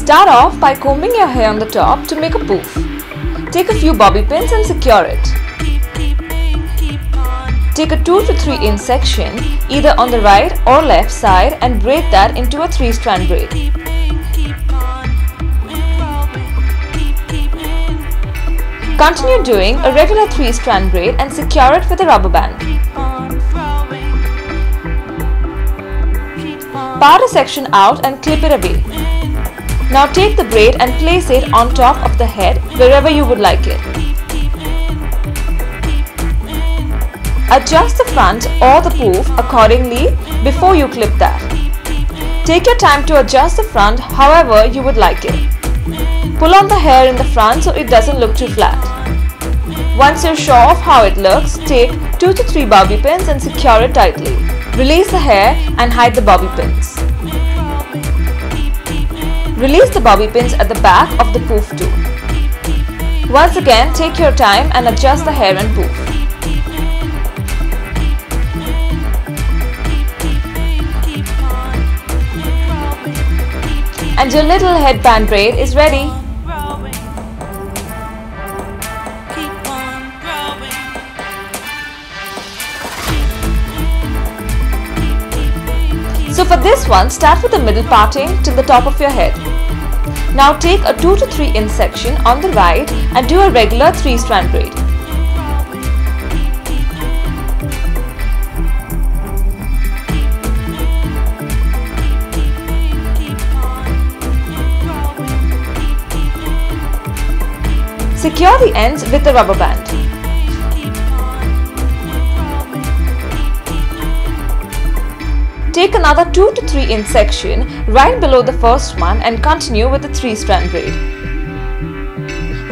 Start off by combing your hair on the top to make a poof. Take a few bobby pins and secure it. Take a 2 to 3 inch section either on the right or left side and braid that into a 3-strand braid. Continue doing a regular 3-strand braid and secure it with a rubber band. Part a section out and clip it away. Now take the braid and place it on top of the head wherever you would like it. Adjust the front or the poof accordingly before you clip that. Take your time to adjust the front however you would like it. Pull on the hair in the front so it doesn't look too flat. Once you're sure of how it looks, take 2 to 3 bobby pins and secure it tightly. Release the hair and hide the bobby pins. Release the bobby pins at the back of the poof too. Once again, take your time and adjust the hair and poof. And your little headband braid is ready. So for this one, start with the middle parting till the top of your head. Now take a 2 to 3 inch section on the right and do a regular 3-strand braid. Secure the ends with the rubber band. Take another 2 to 3 inch section right below the first one and continue with the 3-strand braid.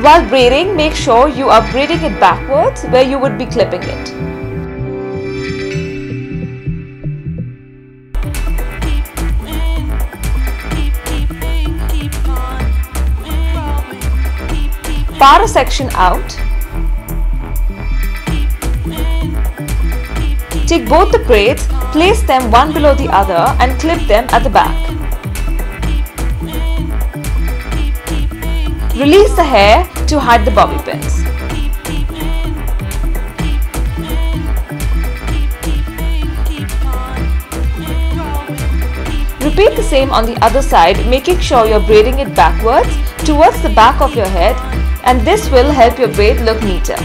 While braiding, make sure you are braiding it backwards where you would be clipping it. Part a section out. Take both the braids, place them one below the other and clip them at the back. Release the hair to hide the bobby pins. Repeat the same on the other side, making sure you're braiding it backwards towards the back of your head, and this will help your braid look neater.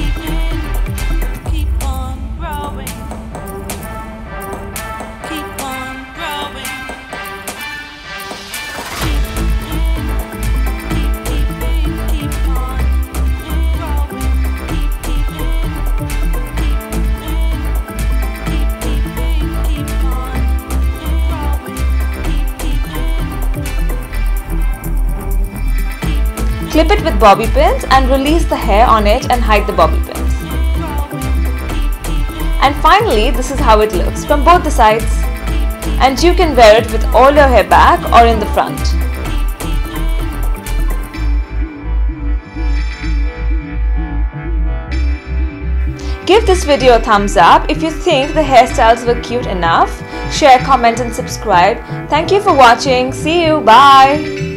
Clip it with bobby pins and release the hair on it and hide the bobby pins. And finally, this is how it looks from both the sides. And you can wear it with all your hair back or in the front. Give this video a thumbs up if you think the hairstyles were cute enough. Share, comment and subscribe. Thank you for watching. See you. Bye.